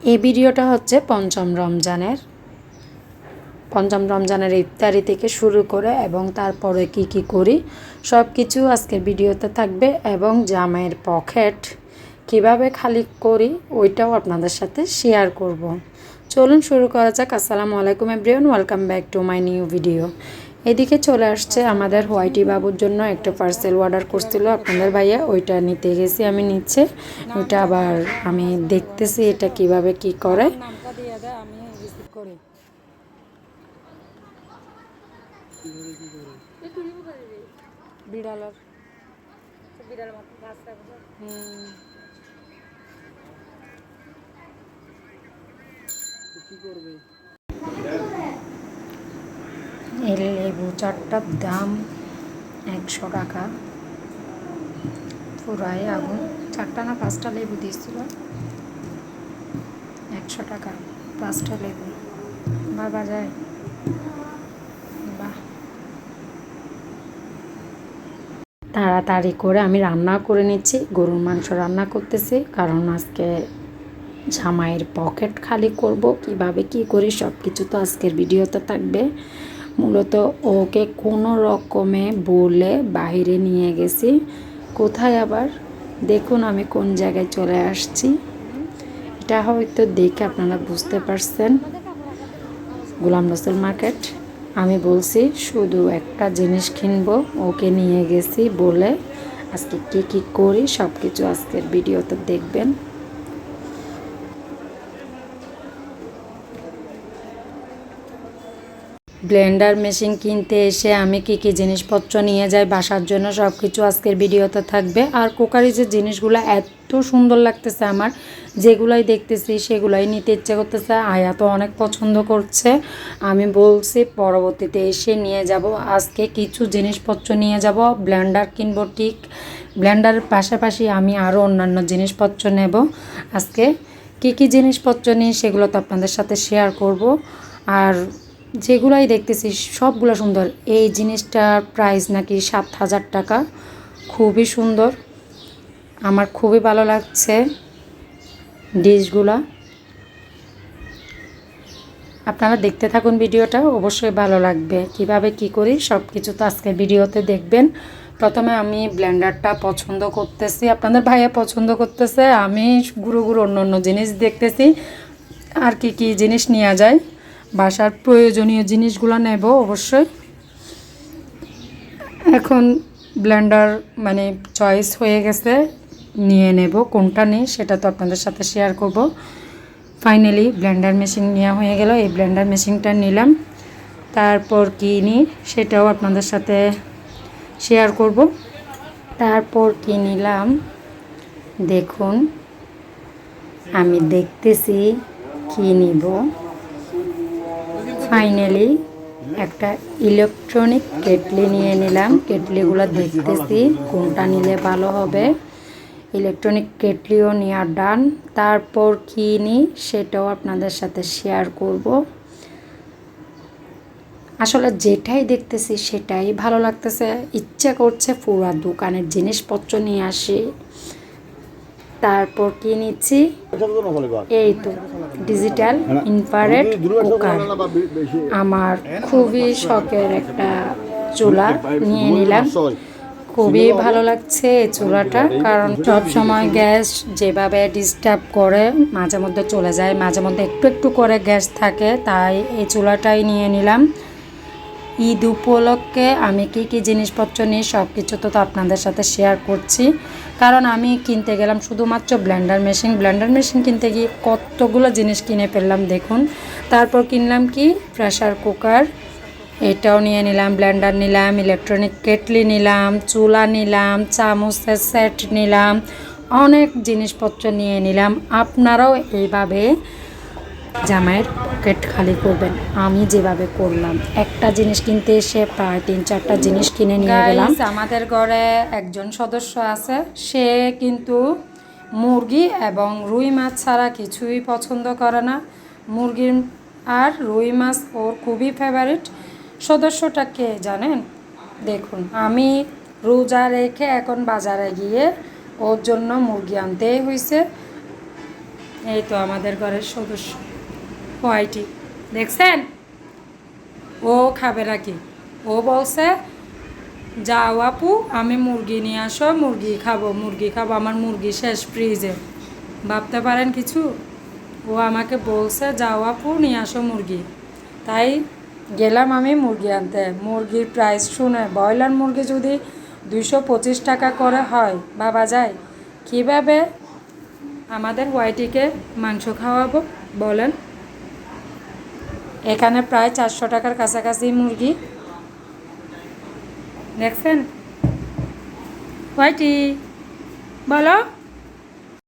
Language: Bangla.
এই ভিডিওটা হচ্ছে পঞ্চম রমজানের ইফতারি থেকে শুরু করে এবং তারপরে কি করি সব কিছু আজকের ভিডিওতে থাকবে এবং জামাইয়ের পকেট কিভাবে খালি করি ওইটাও আপনাদের সাথে শেয়ার করব। চলুন শুরু করা যাক। আসসালামু আলাইকুম everyone, welcome back to my new video. এদিকে চলে আসছে আমাদের হোয়াইটি বাবুর জন্য একটা পার্সেল অর্ডার করছিল আপনাদের ভাইয়া, ওইটা নিতে গেছি আমি নিচ্ছে। ওইটা আবার আমি দেখতেছি এটা কিভাবে কি করে। বিড়ালের এই লেবু চারটার দাম 100 টাকা। পুরাই আগুন, 4টা না 5টা লেবু দিয়েছিল, 100 টাকা 5টা লেবু। ভাবা যায়? বাহ। তাড়াতাড়ি করে আমি রান্না করে নিচ্ছি, গরুর মাংস রান্না করতেছি, কারণ আজকে জামাইয়ের পকেট খালি করব। কিভাবে কি করি সব কিছু তো আজকের ভিডিওতে থাকবে। মূলত ওকে কোনো রকমে বলে বাইরে নিয়ে গেছি। কোথায় আবার দেখুন আমি কোন জায়গায় চলে আসছি, এটা হয়তো দেখে আপনারা বুঝতে পারছেন, গোলাম রসুল মার্কেট। আমি বলছি শুধু একটা জিনিস কিনবো, ওকে নিয়ে গেছি বলে আজকে কি করি সব কিছু আজকের ভিডিওতে দেখবেন। ব্লেন্ডার মেশিন কিনতে এসে আমি কি জিনিসপত্র নিয়ে যাই বাসার জন্য সব কিছু আজকের ভিডিওতে থাকবে। আর কুকারি যে জিনিসগুলো এত সুন্দর লাগতেছে আমার, যেগুলাই দেখতেছি সেগুলাই নিতে ইচ্ছে করতেছে। আয়া তো অনেক পছন্দ করছে, আমি বলছি পরবর্তীতে এসে নিয়ে যাব। আজকে কিছু জিনিসপত্র নিয়ে যাব, ব্লেন্ডার কিনবো ঠিক, ব্লেন্ডারের পাশাপাশি আমি আরও অন্যান্য জিনিসপত্র নেব। আজকে কি জিনিসপত্র নিই সেগুলো তো আপনাদের সাথে শেয়ার করব। আর যেগুলাই দেখতেছি সবগুলো সুন্দর। এই জিনিসটার প্রাইস নাকি 7,000 টাকা, খুবই সুন্দর, আমার খুবই ভালো লাগছে ডিশগুলা। আপনারা দেখতে থাকুন ভিডিওটা, অবশ্যই ভালো লাগবে। কিভাবে কি করি সব কিছু তো আজকের ভিডিওতে দেখবেন। প্রথমে আমি ব্লেন্ডারটা পছন্দ করতেছি, আপনাদের ভাইয়া পছন্দ করতেছে, আমি গুঁড়ো অন্য জিনিস দেখতেছি আর কি জিনিস নেওয়া যায়। বাসার প্রয়োজনীয় জিনিসগুলো নেব অবশ্যই। এখন ব্লেন্ডার মানে চয়েস হয়ে গেছে, নিয়ে নেব কোনটা নিই সেটা তো আপনাদের সাথে শেয়ার করব। ফাইনালি ব্লেন্ডার মেশিন নেওয়া হয়ে গেল, এই ব্লেন্ডার মেশিনটা নিলাম। তারপর কি নিই সেটাও আপনাদের সাথে শেয়ার করব। তারপর কি নিলাম দেখুন, আমি দেখতেছি কি নিব। ফাইনালি একটা ইলেকট্রনিক কেটলি নিয়ে নিলাম। কেটলিগুলো দেখতেছি কোনটা নিলে ভালো হবে। ইলেকট্রনিক কেটলিও নেওয়া ডান। তারপর কি নিই সেটাও আপনাদের সাথে শেয়ার করব। আসলে যেটাই দেখতেছি সেটাই ভালো লাগতেছে, ইচ্ছা করছে পুরা দোকানের জিনিসপত্র নিয়ে আসি। তারপর কি নিচ্ছি, এই তো ডিজিটাল ইনফ্রারেড কুকার। আমার খুবই শখের একটা চুলা নিয়ে নিলাম, খুবই ভালো লাগছে এই চুলাটা, কারণ সব সময় গ্যাস যেভাবে ডিস্টার্ব করে, মাঝে মধ্যে চলে যায়, মাঝে মধ্যে একটু করে গ্যাস থাকে, তাই এই চুলাটাই নিয়ে নিলাম। ঈদ উপলক্ষে আমি কি জিনিসপত্র নিই সব কিছু তো আপনাদের সাথে শেয়ার করছি। কারণ আমি কিনতে গেলাম শুধুমাত্র ব্লেন্ডার মেশিন কিনতে গিয়ে কতগুলো জিনিস কিনে ফেললাম দেখুন। তারপর কিনলাম কি প্রেসার কুকার, এটাও নিয়ে নিলাম, ব্লেন্ডার নিলাম, ইলেকট্রনিক কেটলি নিলাম, চুলা নিলাম, চামচের সেট নিলাম, অনেক জিনিসপত্র নিয়ে নিলাম। আপনারাও এইভাবে জামাইয়ের পকেট খালি করবেন, আমি যেভাবে করলাম। একটা জিনিস কিনতে এসে প্রায় 3-4টা জিনিস কিনে নিয়ে গেলাম। আমাদের ঘরে একজন সদস্য আছে, সে কিন্তু মুরগি এবং রুই মাছ ছাড়া কিছুই পছন্দ করে না। মুরগির আর রুই মাছ ওর খুবই ফেভারিট। সদস্যটা কে জানেন? দেখুন, আমি রোজা রেখে এখন বাজারে গিয়ে ওর জন্য মুরগি আনতেই হয়েছে। এই তো আমাদের ঘরের সদস্য হোয়াইটি, দেখছেন? ও খাবে নাকি? ও বলছে যাও আপু, আমি মুরগি নিয়ে আসো, মুরগি খাবো, আমার মুরগি শেষ ফ্রিজে। ভাবতে পারেন কিছু? ও আমাকে বলছে যাও আপু নিয়ে আসো মুরগি। তাই গেলাম আমি মুরগি আনতে। মুরগির প্রাইস শুনে, ব্রয়লার মুরগি যদি 225 টাকা করে হয়, ভাবা যায় কীভাবে আমাদের হোয়াইটিকে মাংস খাওয়াবো বলেন? এখানে প্রায় 400 টাকার কাছাকাছি মুরগি, দেখছেন? হোয়াইটি বলো।